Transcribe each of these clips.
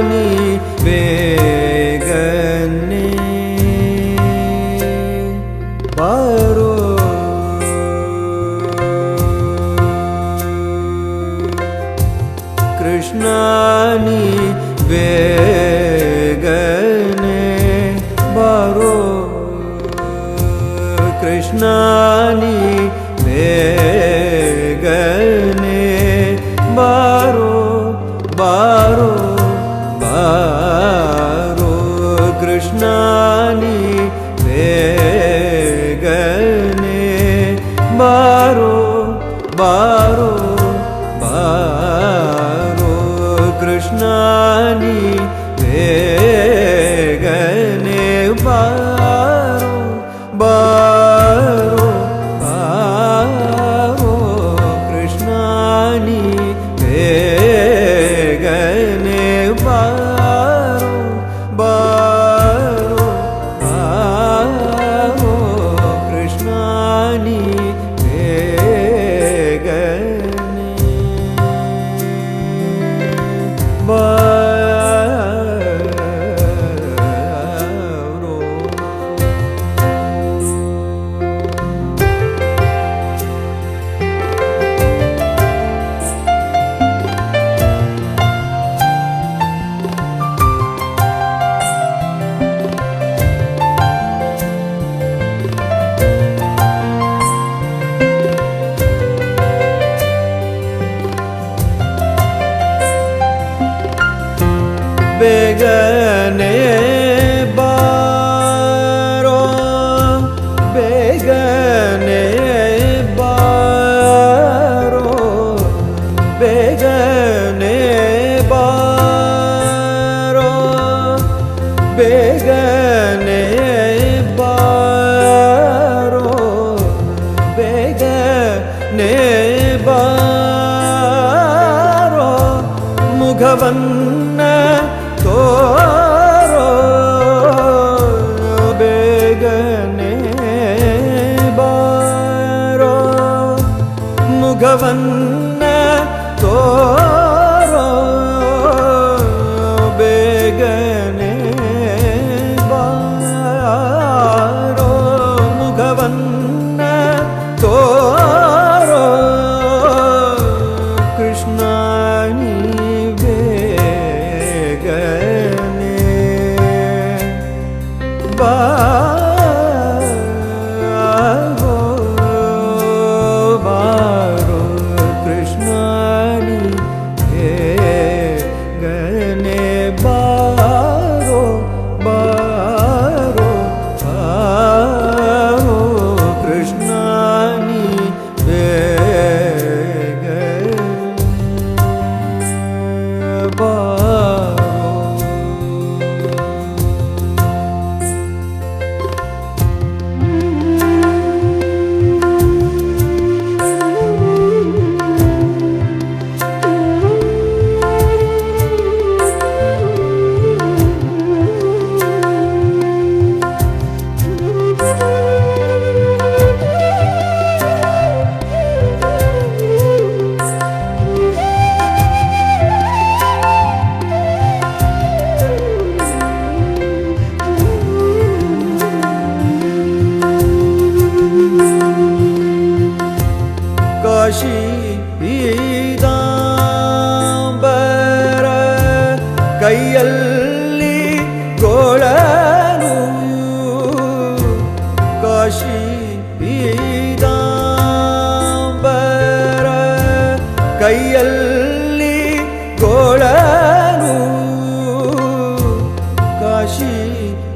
ನೀ ಬೇಗನೆ ಬಾರೋ ಕೃಷ್ಣ ನೀ ಬೇಗನೆ ಬಾರೋ ಕೃಷ್ಣ ನೀ ಬೇಗನೆ ಬಾರೋ ಬಾರೋ ಬಾರೋ ಕೃಷ್ಣ ನೀ ಬೇಗನೆ ಬಾರೋ ಬಾರೋ ಬಾರೋ ಕೃಷ್ಣ ನೀ ಬೇಗನೆ ಬಾರೋ ಬಾರೋ ಬಾರೋ ಕೃಷ್ಣ ನೀ ಬೇಗನೆ ಬಾರೋ ಬಾರೋ ಬಾರೋ ಕೃಷ್ಣ ನೀ ಬೇಗನೆ ಬಾರೋ ಬೇಗನೆ ಬಾರೋ ಬೇಗನೆ ಬಾರೋ ಬೇಗನೆ ಬಾರೋ ಬೇಗನೆ ಬಾರೋ ಬೇಗನೆ ಬಾರೋ ಮುಖವನ್ನ ತೋರೋ ಬೇಗನೆ ಬಾರೋ ಮುಖವನ್ನ ತೋರೋ ಬೇಗನೆ ಬಾರೋ ಮುಖವನ್ನ ತೋರೋ ಕೃಷ್ಣ ನೀ ಬೇಗನೆ ಬಾರೋ ಬಾರೋ ಕೃಷ್ಣ ನೀ ಬೇಗನೆ ಬಾರೋ ಬಾರೋ ಬಾರೋ ಕೃಷ್ಣ ನೀ ಬೇಗನೆ ಬಾರೋ ಕಾಶಿ ಪೀತಾಂಬರ ಕೈಯಲ್ಲಿ ಗೋಳನು ಕಾಶಿ ಪೀತಾಂಬರ ಕೈಯಲ್ಲಿ ಗೋಳನು ಕಾಶಿ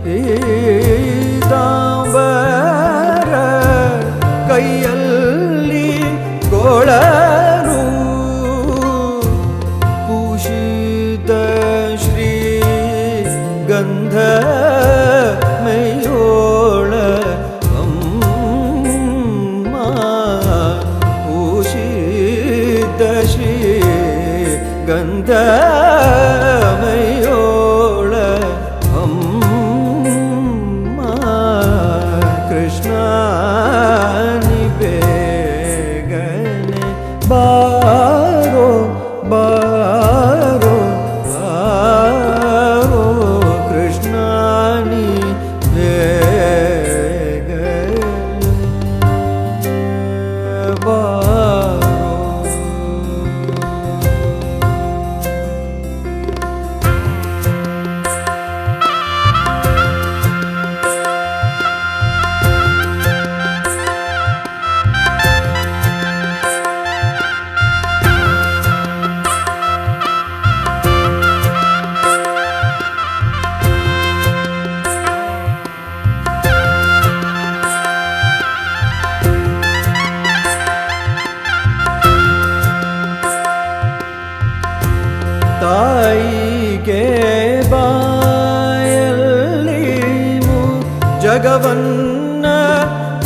ಪೀತಾಂಬರ ಕೈಯಲ್ಲಿ ಗೋಳನು ಪೂಷಿತ ಶ್ರೀ ಗಂಧ ಮೈಯೋಳ ಅಮ್ಮ ಪೂಷಿತ ಶ್ರೀ ಗಂಧ ಮೈಯೋಳ ಅಮ್ಮ ಕೃಷ್ಣ ನೀ ಬೇಗನೆ ಬಾರೋ ಬಾರೋ ಬಾರೋ ತಾಯಿಗೆ ಬಾಯಲ್ಲಿ ಜಗವನ್ನ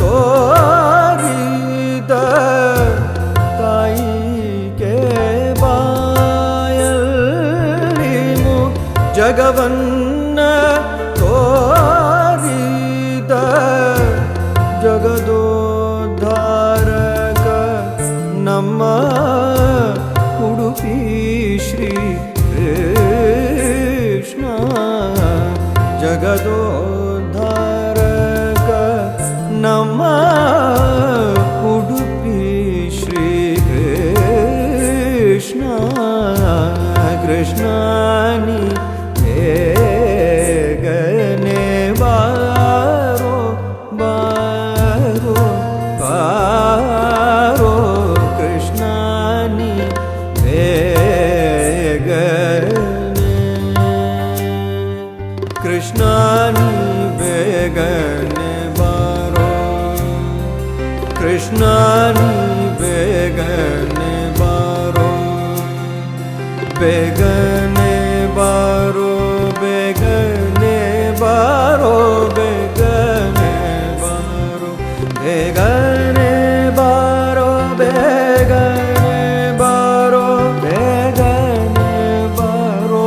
ತೋರಿದ ತಾಯಿಗೆ ಬಾಯಲ್ಲಿ ಜಗವನ್ನ ತೋರಿದ ಜಗದೋದ್ಧಾರಕ ನಮ್ಮ ಉಡುಪಿ ಶ್ರೀ ಕೃಷ್ಣ ಜಗದೋದ್ಧಾರಕ ನಮ್ಮ ಉಡುಪಿ ಶ್ರೀ ಕೃಷ್ಣ ಕೃಷ್ಣನಿ ಬೇಗನೆ ಬಾರೋ ಬಾರೋ ಬಾರೋ ಕೃಷ್ಣನಿ ಬೇಗನೆ ಕೃಷ್ಣನಿ ಬೇಗನೆ ಬಾರೋ ಕೃಷ್ಣನಿ ಬೇಗನೆ ಬಾರೋ ಬೇಗನೆ ಬಾರೋ ಬೇಗನೆ ಬಾರೋ ಬೇಗನೆ ಬಾರೋ ಬೇಗನೆ ಬಾರೋ ಬೇಗನೆ ಬಾರೋ ಬೇಗನೆ ಬಾರೋ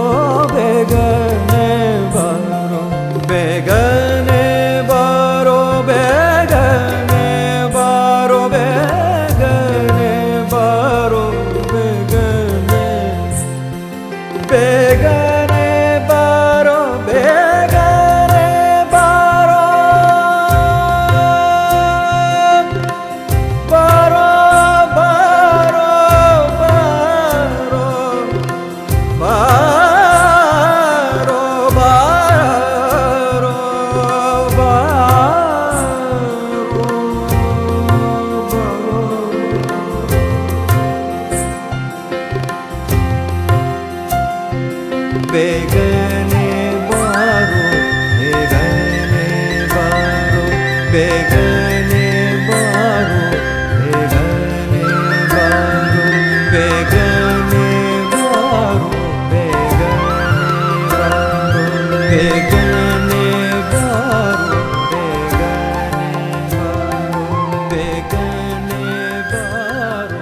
ಬೇಗನೆ ಬಾರೋ ಬೇಗನೆ ಬಾರೋ ಬೇಗನೆ ಬಾರೋ ಬೇಗನೆ ಬಾರೋ ಬೇಗನೆ ಬೇಗನೆ ಬಾರೋ ಬೇಗನೆ ಬಾರೋ ಬಾರೋ ಬಾರೋ ಬಾರೋ ಬಾರೋ ಬೇಗನೆ ಬಾರೋ ಬೇಗನೆ ಬಾರೋ ಬೇಗನೆ ಬಾರೋ ಬೇಗನೆ ಬಾರೋ ಬೇಗನೆ ಬಾರೋ ಬೇಗನೆ ಬಾರೋ ಬೇಗನೆ ಬಾರೋ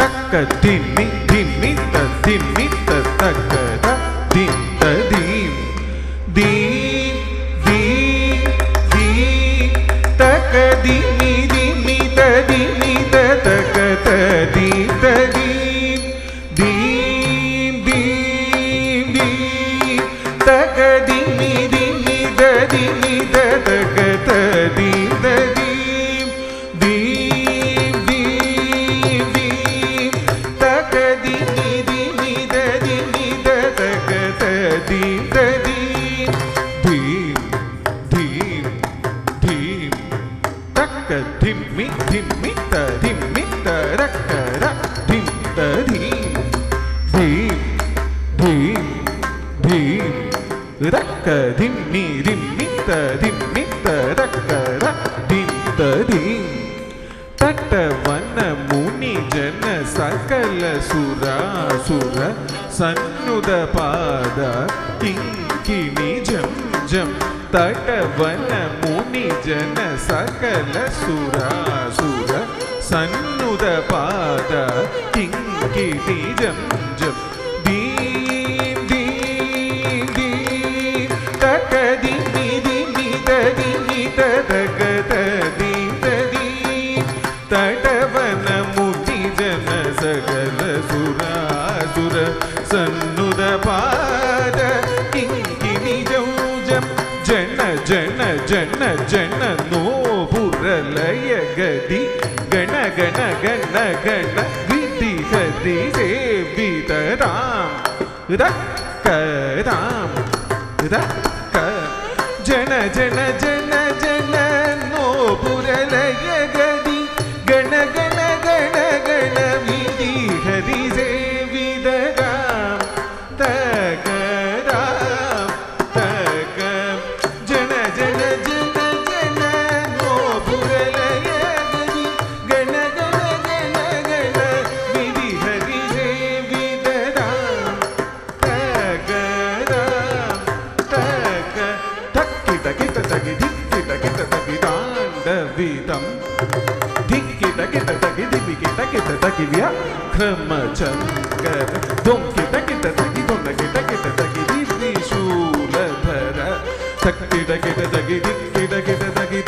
തക്ക ധിമ്മി ധിമ്മി ധിമ്മി തക്ക ധിം ധീം ധീം ധീം ധീം തക്ക ധിമ്മി ധിമ്മി ധിമ്മി തക്ക ധീം ധീം ധീം ധീം ധീം തക്ക ധിമ്മി ധിമ്മി ധിമ്മി തക്ക ധീം ധീം ധീം ധീം ധീം തക്ക ധിമ്മി ധിമ്മി ധിമ്മി തക്ക ധീം ധീം ധീം ധീം ധീം തക്ക ധിമ്മി ധിമ്മി ധിമ്മി തരക്ക ധിം ധീം ധീം ധീം ധീം രക്ക ധിമ്മി ധിമ്മി ധിമ്മി തരക്ക ധിം ധീം തട്ടവന മുനി ജന സകല സുരാസുര സന്നുത പാദ കിങ്കിണി ജം ജം തട്ടവന മുനി ജന സകല സുരാസുര സന്നുത പാദ കിങ്കിണി ജം ജം ദീം ദീം ദീം തക ദിമി ദിമി ദിമി തക ദീം ദീം തടവന മുനി ജന സകല സുരാസുര സന്നുത പാദ കിങ്കിണി ജം ജം ജന ജന ജന ജന നോപുരലയ ഗതി ഗണ ഗണ ഗണ ഗണ വിധി ഹരി സേവിത രാം രക്ക രാം രക്ക ജന ജന ജന ജന നോപുരലയ ഗതി ഗണ ഗണ ഗണ ഗണ വിധി ഹരി സേവിത രാം തക രാം തക ജന ജന ജന ജന നോപുരലയ ഗതി ഗണ ഗണ ഗണ ഗണ വിധി ഹരി സേവിത രാം തക രാം തക ധക്കിട കിട തകി ധിക്കിട കിട തകി താണ്ഡവിതം ധിക്കിട കിട തകി ദിവി കിട കിട തകി വ്യാഘ്രമ ചങ്കര ധോം കിട കിട തകി ധോം കിട കിട തകി ദിവി ശൂലധര ധക്കിട കിട തകി ധിക്കിട കിട തകി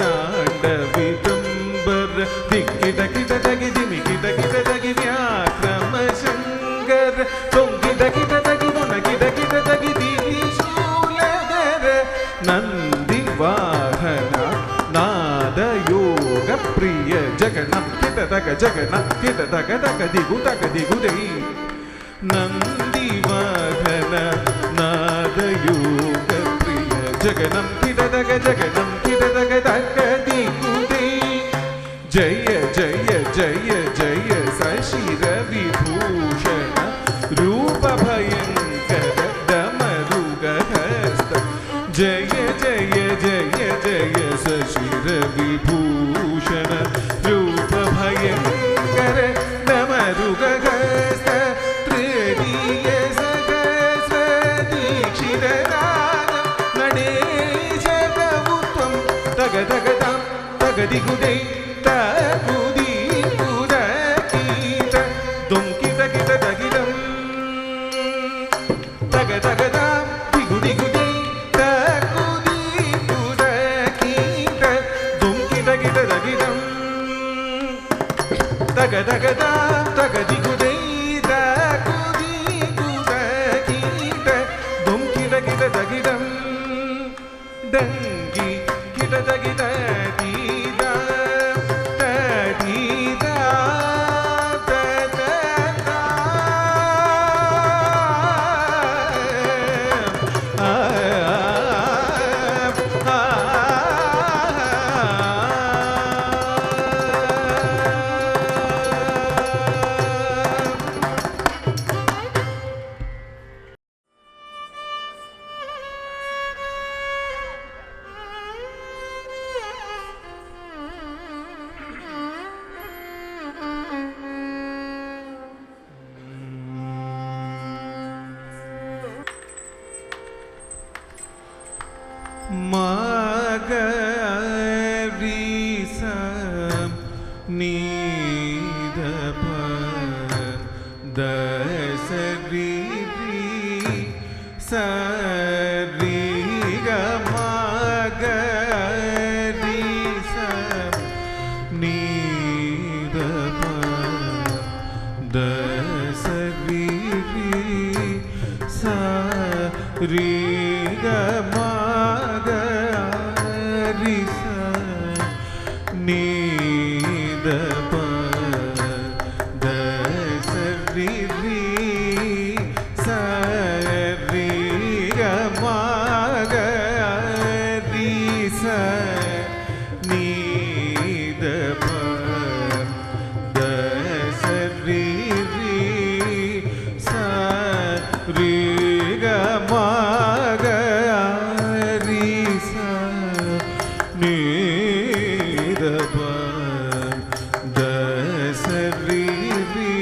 താണ്ഡവിതംബര ധിക്കിട കിട തകി ദിമി കിട കിട തകി വ്യാഘ്രമ ശങ്കര ധോം കിട കിട തകി ധോം കിട കിട തകി ദിവി ശൂലധര നന്ദി വാഹന നാദയോഗ പ്രിയ ജഗണം കിട തക ജഗണം കിട തക തക ദിഗു ദൈ നന്ദി വാഹന നാദയോഗ പ്രിയ ജഗണം കിട തക ജഗണം കിട തക തക ദിഗു ദൈ ജയ ജയ ജയ ജയ ശശിര വിഭൂഷണ രൂപ ഭയങ്കര ഡമരുക ഹസ്ത ജയ ജയ ജയ ജയ ശശിര വിഭൂഷണ രൂപ ഭയങ്കര ഡമരുക ഹസ്ത തൃതീയ സഹസ്ര ദീക്ഷിത രാഗം നടേശ കവുത്വം തക തക താം തക ദിഗുദൈ തകുദി കുദകീത ദും കിട കിട തകിടം തക തക താം ദിഗുദി ഗുദൈ തകുദി കുദകീത ദും കിട കിട തകിടം തക തക താം തക ദിഗുദൈ തകുദി കുദകീത ദും കിട കിട തകിടം ഡങ്കി കിട തകിട തീത തീത നീദ പദ സരി രി സരി ഗമഗ രി സ നീദ പദ സരി രി സരി ഗമഗ രി സ നീദ പദ സരി രി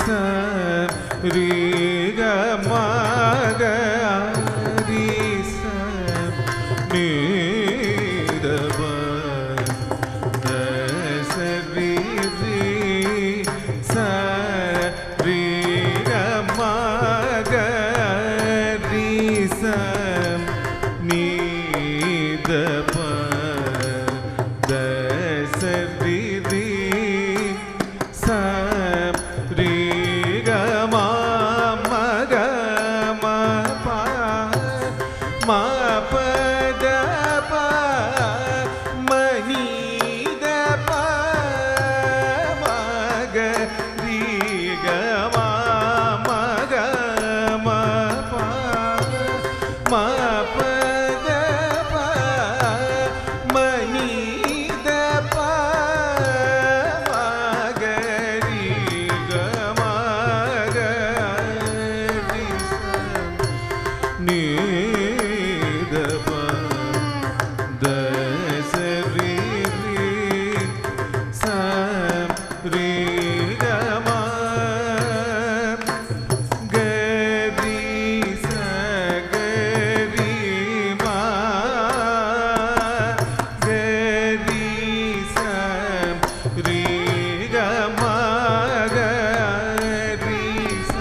സരി ഗമഗ രി സ നീദ പദ സരി രി സരി ഗമഗ രി സ നീദ പദ സരി രി സരി ഗമ മഗ മ പ മ പദ പ മനീദ പ മഗ രി ഗമ മഗ മ പ മ പദ പ മനീദ പ മഗ രി ഗമ ഗ രി സ നീദ പദ സരി രി സരി ഗമ ഗരി സ ഗരി മ ഗരി സ രി ഗമ ഗ രി സ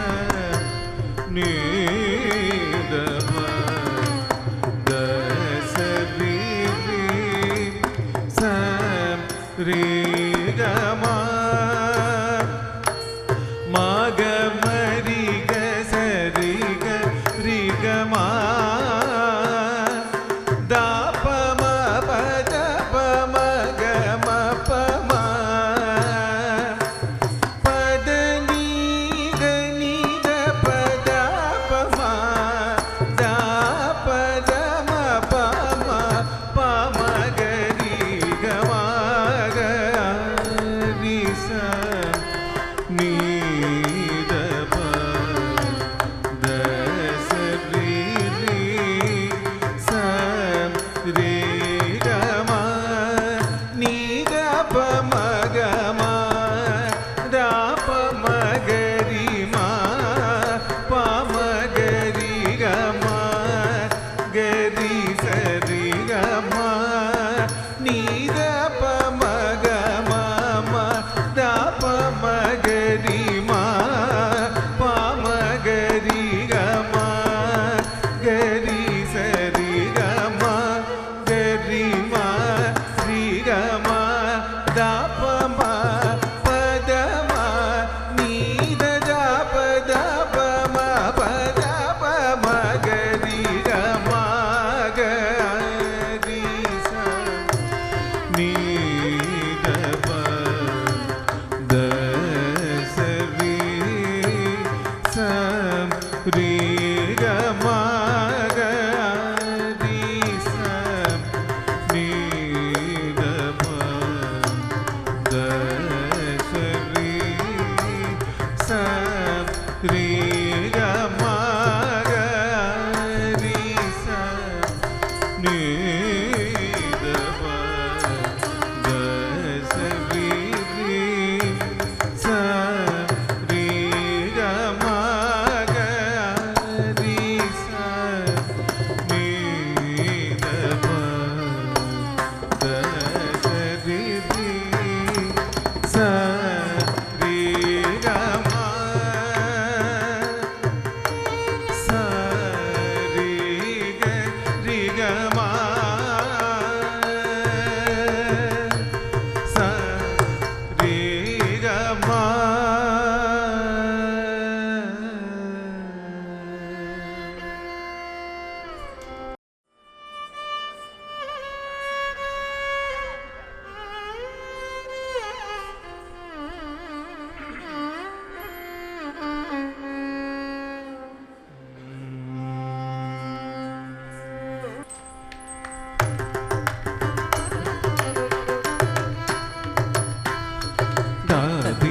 നീദ പദ സരി രി സരി ഗമ മഗ മരി ഗ സരി ഗ രി ഗ മ ദ പ മ പ ദ പ മ ഗ മ പ മ പദ നീ ഗ നീ ദ പ ദ പ മ ദ പ ദ മ പ മ പ മ ഗ രി ഗ മ ഗ രി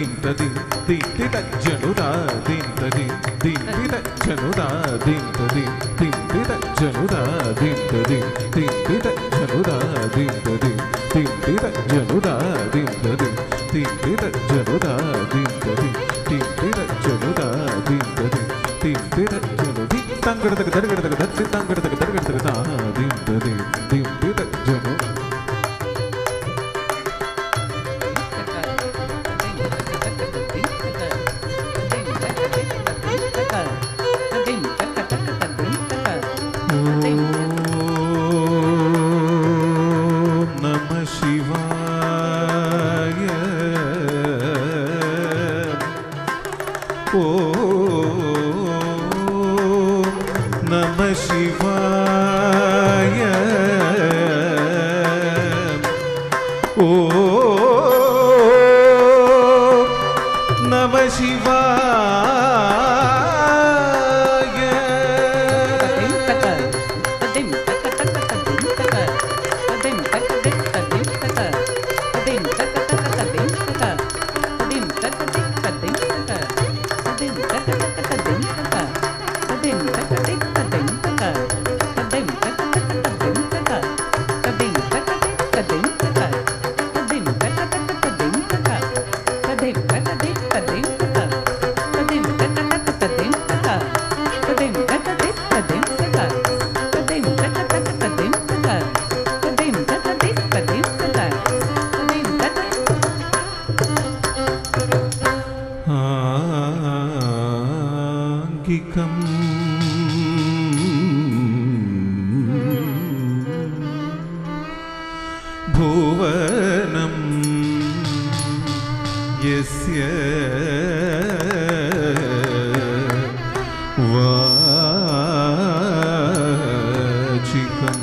ದಿಂತದಿ ದಿಂತಿದ ಜನುದ ದಿಂತದಿ ದಿಂತಿದ ಜನುದ ದಿಂತದಿ ದಿಂತಿದ ಜನುದ ದಿಂತದಿ ದಿಂತಿದ ಜನುದ ದಿಂತದಿ ದಿಂತಿದ ಜನುದ ದಿಂತದಿ ದಿಂತಿದ ಜನುದ ದಿಂತದಿ ದಿಂತಿದ ಜನುದ ದಿಂತದಿ ದಿಂತಿದ ಜನುದಿ ತಂಗಡದಗ ದರಗಡದಗ ದತ್ತಿ ತಂಗಡದಗ ದರಗಡದಗ ದಾ ದಿಂತದಿ ದಿಂತಿದ ಜನು ഭുവനം യസ്യ വാചികം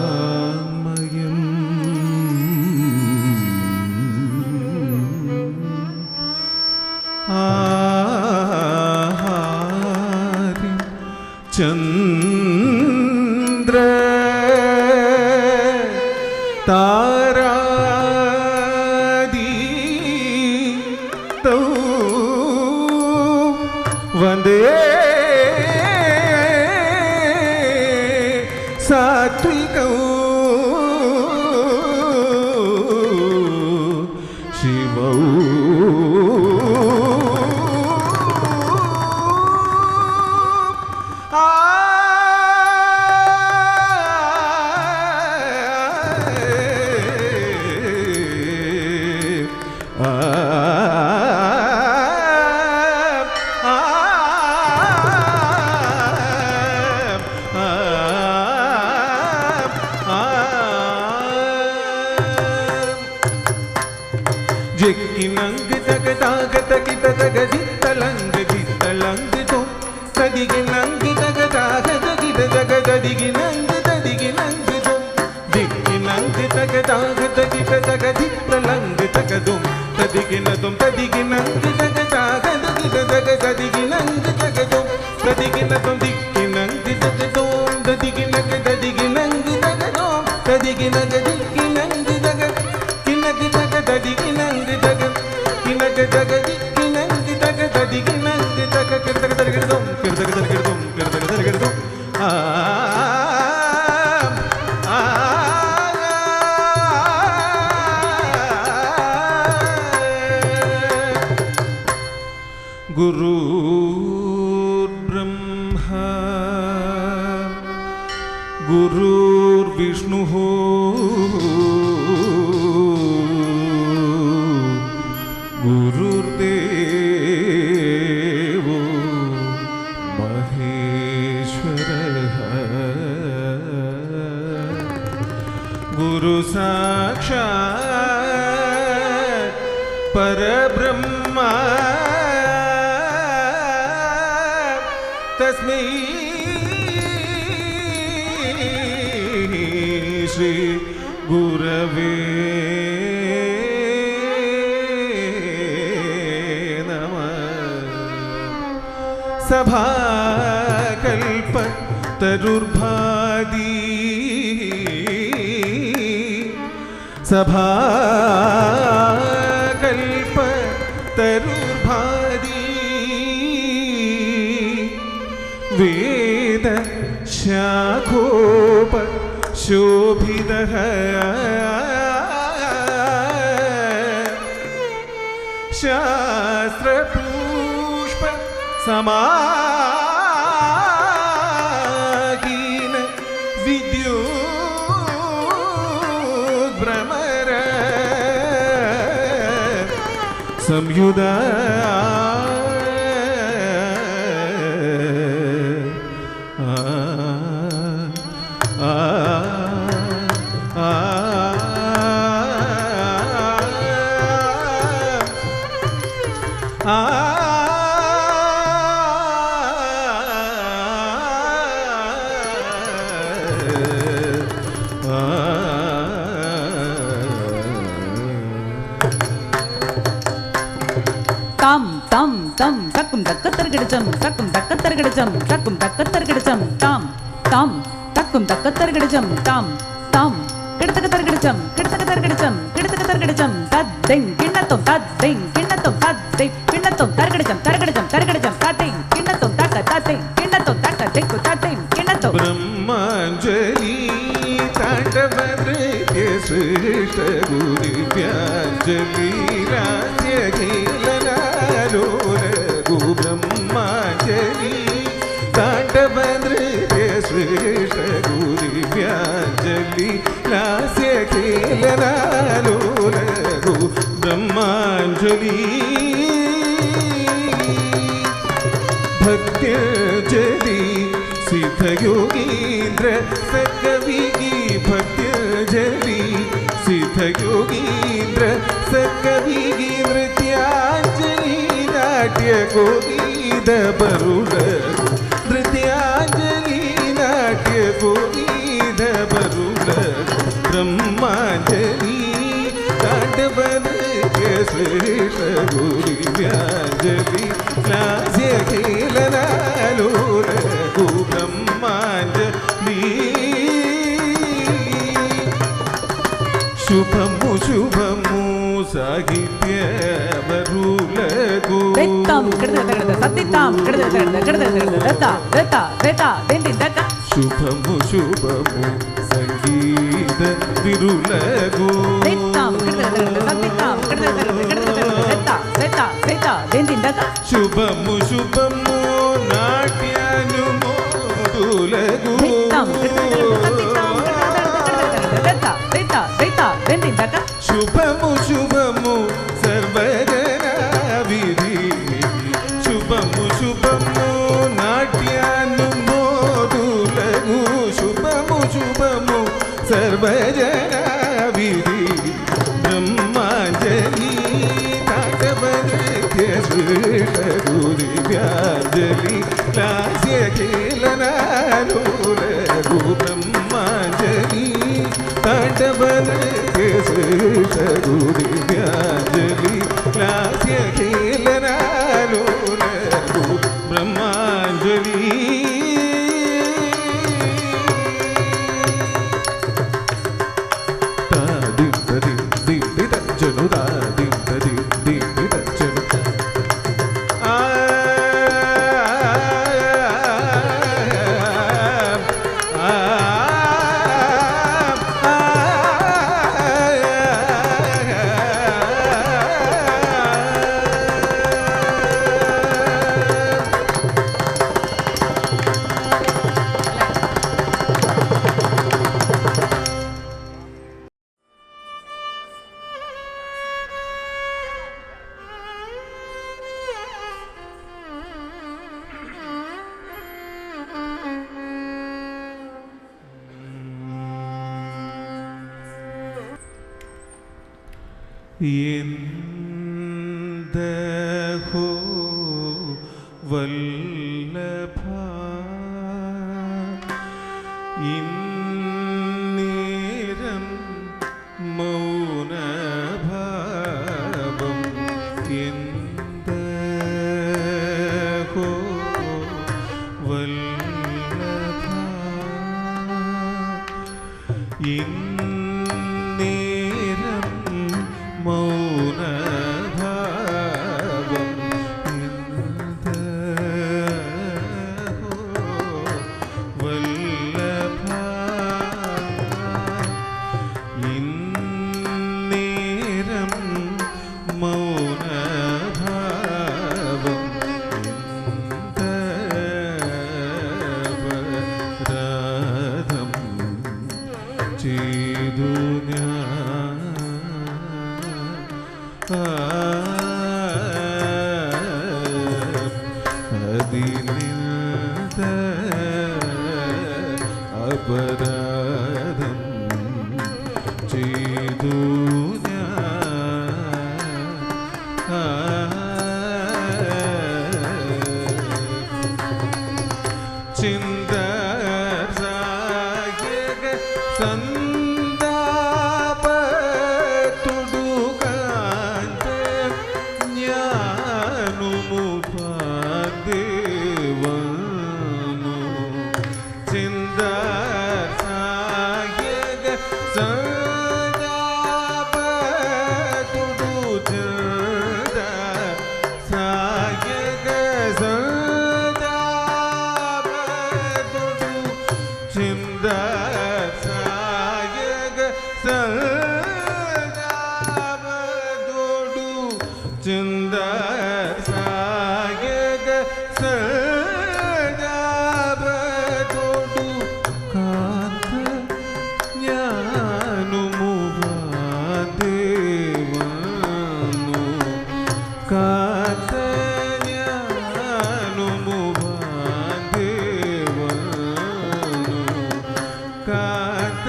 സർവവാങ്മയം ആഹാരി ചന്ദ്ര താരാദി തൗ വന്ദേ സാത്വികൗ ശിവൗ ജിക്കിനംഗ് തകതാഗ തകിത തകദിത്തലംഗ് ദിത്തലംഗ് തോ തദികിനംഗ് തകതാഗ തകിത തകദദികിനംഗ് തദികിനംഗ് തോ ജിക്കിനംഗ് തകതാഗ തകിത തകദിത്തലംഗ് തകദും തദികിനതും തദികിനംഗ് തകതാഗ തകിത തകദദികിനംഗ് തകദും തദികിനതും ദിക്കിനംഗ് തകദോം തദികിനംഗ് തദികിനംഗ് തകദോം തദികിനംഗ് ദിക്കിനംഗ് തക കിനഗ് തക തദികിനംഗ് തക കിനഗ് തക ദിക്കിനംഗ് തക തദികിനംഗ് തക കിർതക തരകിടതും കിർതക തരകിടതും കിർതക തരകിടതും ആ ഗുരുർബ്രഹ്മാ ഗുരുർവിഷ്ണുഃ ഗുരുർദേവോ മഹേശ്വരഃ ഗുരു സാക്ഷാത് പരബ്രഹ്മ തസ്മൈ ശ്രീ ഗുരവേ സഭാകൽപ തരുർഭാദി സഭാകൽപ തരുർഭാതി വേദ ശാഖോപ Sobhita ശാസ്ത്രപുഷ്പ സമാഗീന വിദ്യുദ്ഭ്രമര സംയുത tam tam tam takum takkatargidacham takum takkatargidacham takum takkatargidacham tam tam takum takkatargidacham tam tam kidtakatargidacham kidtakatargidacham kidtakatargidacham tadding kinnatum tadding kinnatum targidacham targidacham targidacham tadding kinnatum tadding kinnatum takku tadding kinnatum ब्रह्मांजलि तांडवनृत्य श्रेष्ठ गुरुव्यांजलि राज्यखिलनालोल ब्रह्मांजलि तांडवनृत्य श्रेष्ठ गुरुव्यांजलि राज्यखिलनालोल ब्रह्मांजलि भक्त्यंजलि सिद्धयोगीन्द्र सकविगी भक्त्यंजलि सिद्धयोगीन्द्र सकविगी नृत्यांजलि नाट्य गोविंद बरुड नृत्यांजलि नाट्य गोविंद बरुड ब्रह्मांजलि तांडवनृत्य श्रेष्ठ गुरुव्यांजलि नास्यखिलनालोल ब्रह्मांजलि शुभमु शुभमु साहित्य बरुलगु tam kidtakatargidacham sattitam kidtakatargidacham शुभमु शुभमु संगीत विरुलगु tam kidtakatargidacham sattitam शुभमु शुभमु नाट्यानुमोदुलगु शुभमु शुभमु सर्वजनाविधि शुभमु शुभमु नाट्यानुमोदुलगु शुभमु शुभमु सर्वजनाविधि ब्रह्मांजलि तांडवनृत्य श्रेष्ठ गुरुव्यांजलि नास्यखिलनालोल ब्रह्मांजलि तांडवनृत्य श्रेष्ठ गुरुव्यांजलि नास्यखिलनालोल ब्रह्मांजलि എന്തഹോ വല്ലഭ ഇന്നേരം മൗനഭാവം എന്തഹോ വല്ലഭ ഇന്നേരം ചെയ്തു ഞാൻ അതിലിന്ത അപരാധം ചെയ്തു ചിന്ത സന്താപ തുടുകാന്ത ജ്ഞാനുമുപാദേവന്നു ചിന്ത സായക സന്താപ തുടു ചിന്ത സായക സന്താപ തുടു ചിന്ത ചിന്ത സായക സജാബോടു കാന്ത ജ്ഞാനുമുപാദേവന്നു കാന്ത ജ്ഞാനുമുപാദേവന്നു കാന്ത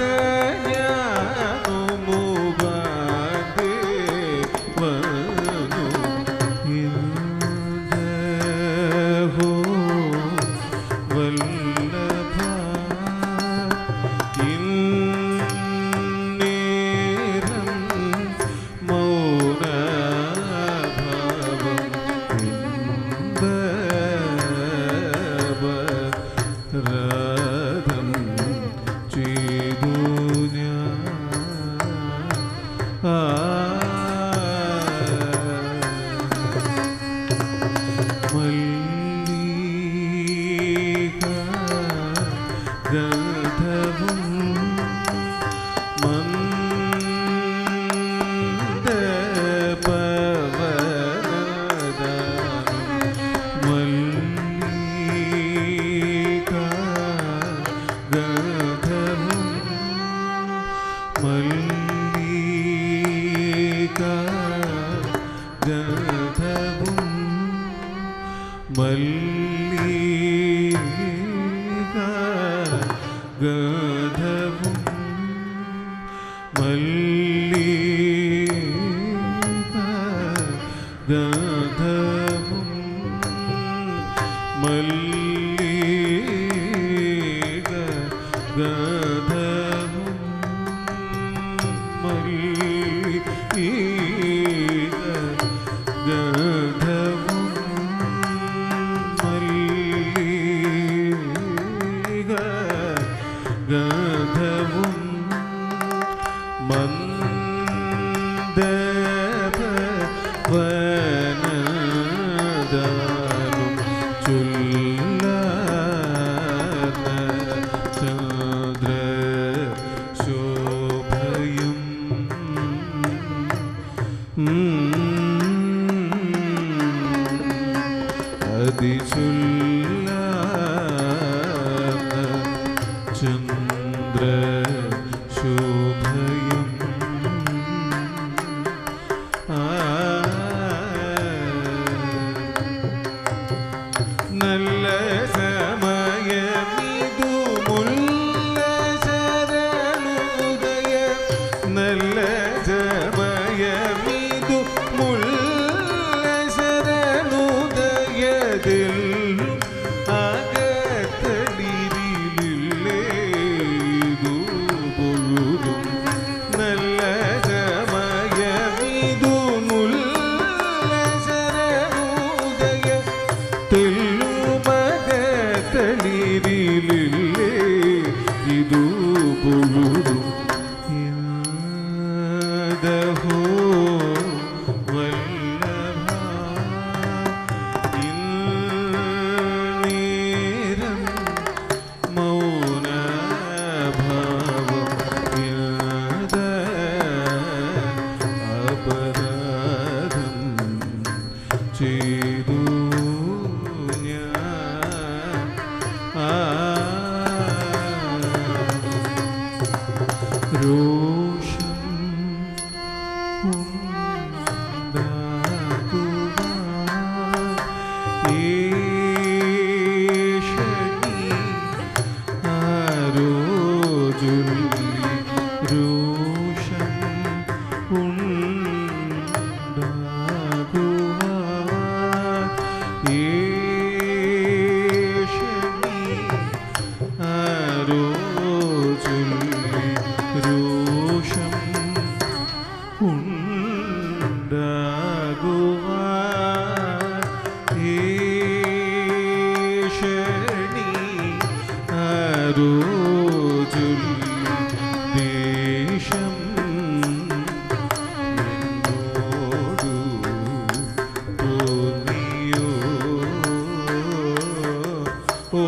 ഗന്ധവും മന്ദപവനദാനം മല്ലിക ഗന്ധവും മല്ലിക ഗന്ധവും മല്ലിക ഗന്ധവും മല്ലിക ഗന്ധവും മല്ലിക ഗന്ധവും മല്ലിക ഗന്ധവും മല്ലിക ഗന്ധവും മന്ദപവനദാനം ചൊല്ലാന ചന്ദ്രശോഭയും അതിചൊല്ലാന ചന്ദ്രശോഭയും നല്ല സമയമിതു മുല്ല ശരണുദയ നല്ല സമയമിതു മുല്ല ശരണുദയതിൽ അകത്തളിരിലേതു പൊഴുതും നല്ല സമയമിതു മുല്ല ശരണുദയ തെല്ലുമകത്തളിരിലേ ഇതു പൊഴുതും യാദഹോ വല്ലഭ ഇന്നേരം മൗനഭാവം യാദ അപരാധം ചെയ്തു രോഷം ദേശം എന്നോടു തോന്നിയോ ഓ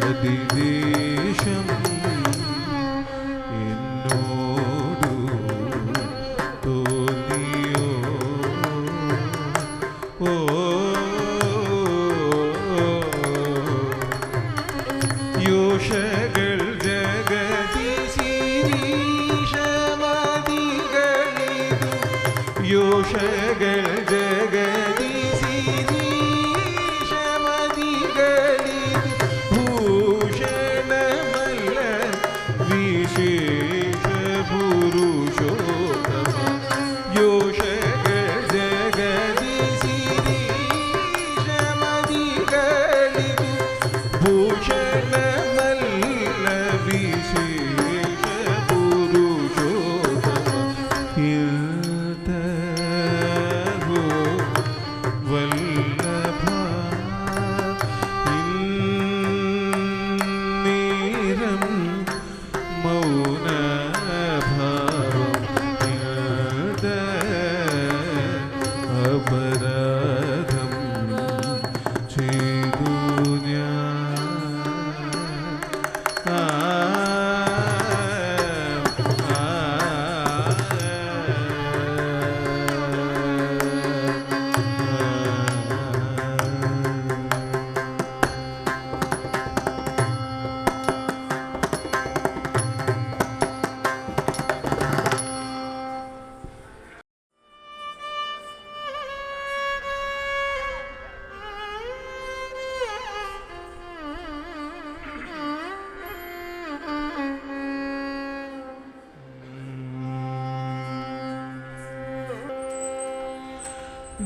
അതിദേശം എന്നോടു തോന്നിയോ ഓ യോഷകൾ ജഗദീശീരീശമതികളിതു യോഷകൾ ജഗദീശീരീശമതികളിതു ഭൂഷണമല്ല വിശേഷ പുരുഷോത്തമ യോഷകൾ ജഗദീശീരീശമതികളിതു ഭൂഷണ അപരാധം ചെയ്തു ഞാൻ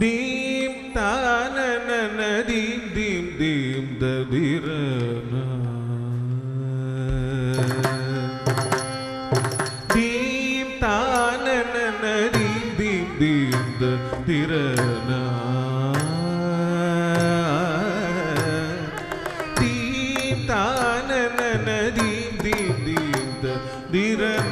ദീം താനനന ദീം ദീം ദീം ദദിരന ദീം താനനന ദീം ദീം ദീം ദദിരന ദീം താനനന ദീം ദീം ദീം ദദിരന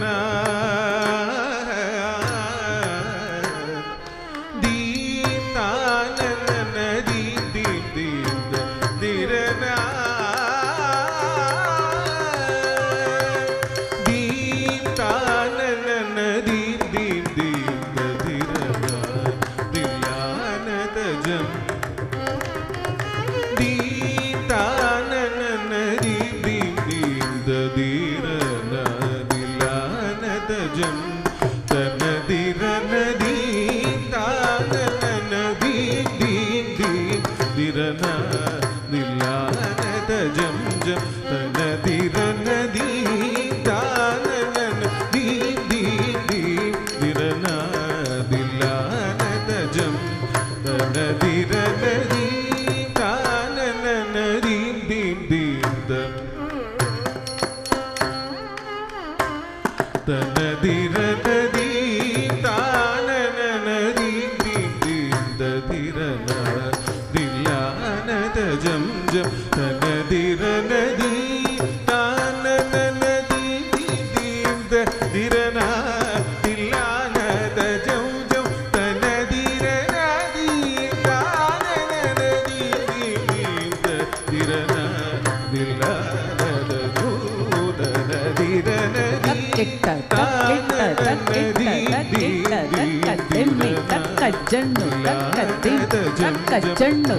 ജണ്ണു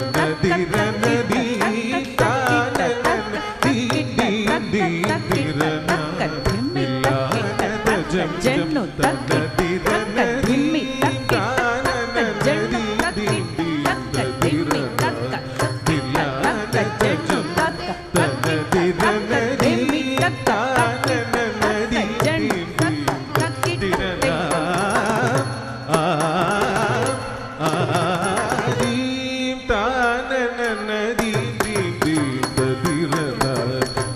തക്ക തക്ക ധിമ്മി തക്ക തക്ക ജണ്ടു തക്കി തക്ക ധിമ്മി തക്ക തക്ക ജണ്ടു തക്ക തക്ക തക്ക ധിമ്മി തക്ക തക്ക ജണ്ടു തക്ക തക്കി ദീം താനന ദീം ദീം ദീം തദിരന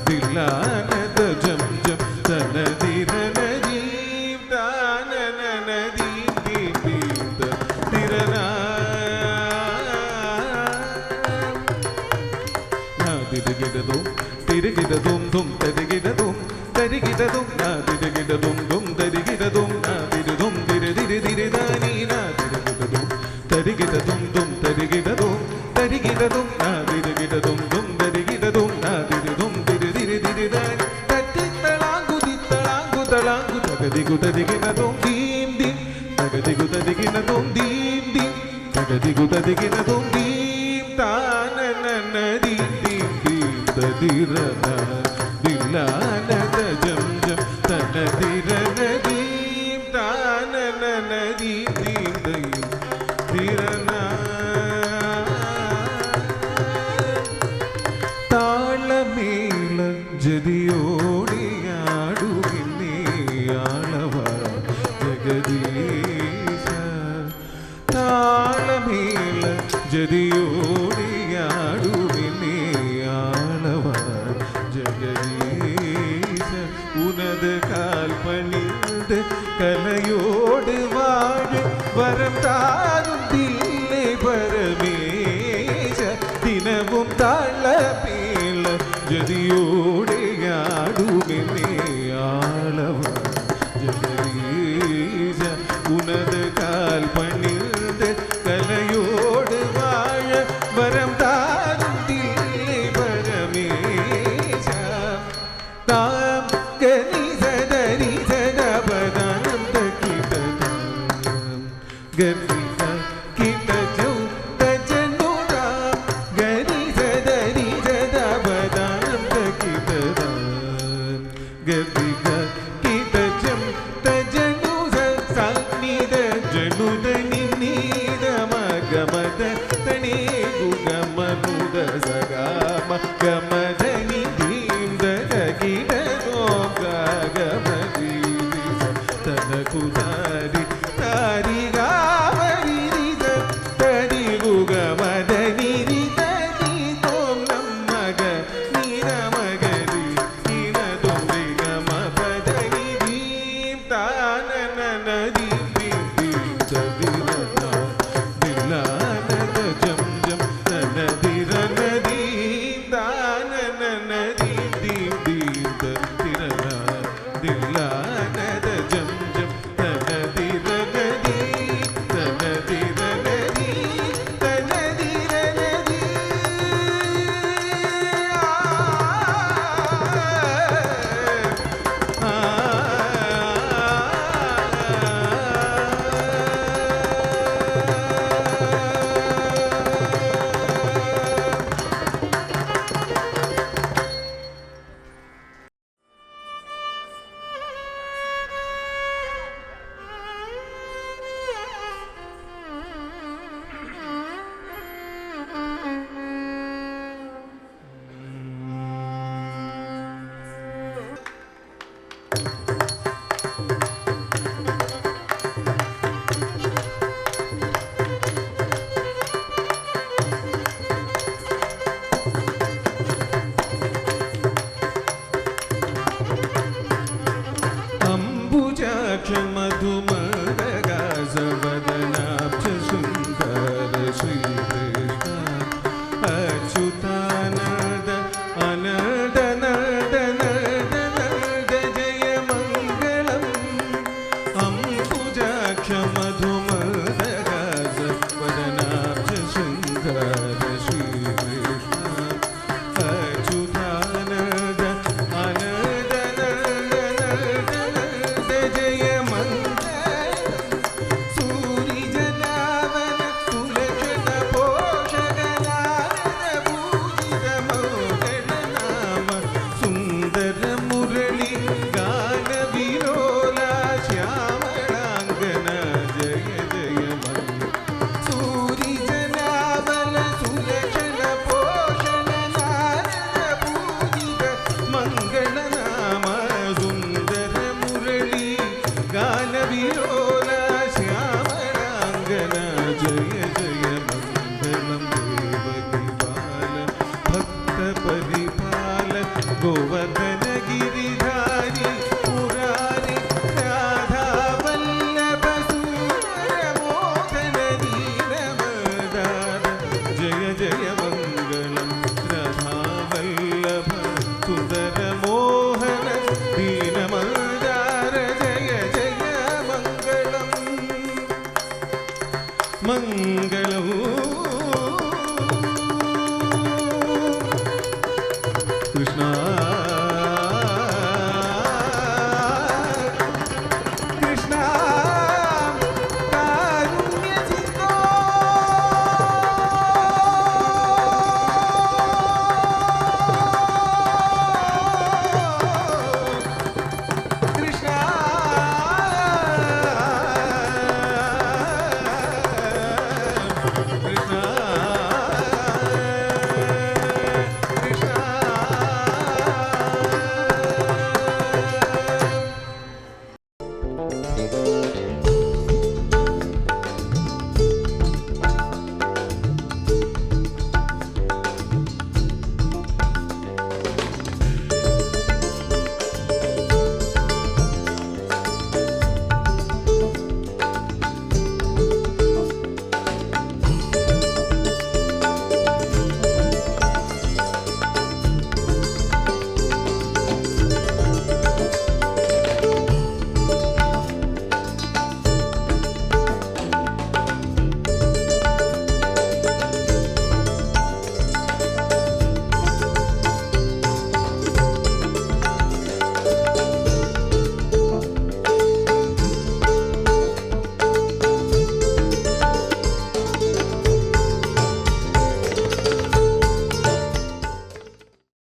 ദിലാന ദജം ജം തന ദിരന ദീം താനന ദീം ദീം ദീം തദിരന നാദിരകിടതും തിരകിടതും ദും തരികിടതും തരികിടതും നാദിരകിടതും ദും തരികിടതും നാദിരതും തിരതിരതിരദാനി നാദിരകിടതും തരികിടതും ദും തരികിടതും തരികിടതും നാദിരകിടതും ദും തരികിടതും നാദിരതും തിരതിരതിരദാനി തത്തിത്തളാങ്കുതിത്തളാങ്കു തകതികുതതികിടതും ദീം ദീം തകതികുതതികിടതും ദീം ദീം തകതികുതതികിടതും ദീം താനന ദീം ദീം ദീം തദിരന ദിലാന ദജം ജം തന ദിരന ദീം താനന ദീം ദീം ദീം ദിരന താളമേള ജതിയോടിയാടുകിന്നേ ആളവ ജഗദീശ താളമേള ജതിയോടിയാടുകിന്നേ ആളവ ജഗദീശ ഉനത് കാൽപ്പണിത് കലയോട് വാഴ് വരം താരും ദില്ലേ പരമേശ ദിനവും താളമേള ജതിയോടെയാടുമെന്നേ ആളവ ജഗദീശ ഉനത് കാൽപ്പണിത് കലയോട് വാഴ വരം താരും ദില്ലേ പരമേശ താം ഗനി സദരി സദപദാനം തകിടദാം ഗനി കിടജൗ തജനുരാം ഗനി സദരി സദപദാനം തകിടദാം गोवर्धन गिरिधारी मुरारी राधा वल्लभ सुंदर मोहन दीनमदार जय जय मंगलम राधा वल्लभ सुंदर मोहन दीनमदार जय जय मंगलम मंगलम कृष्ण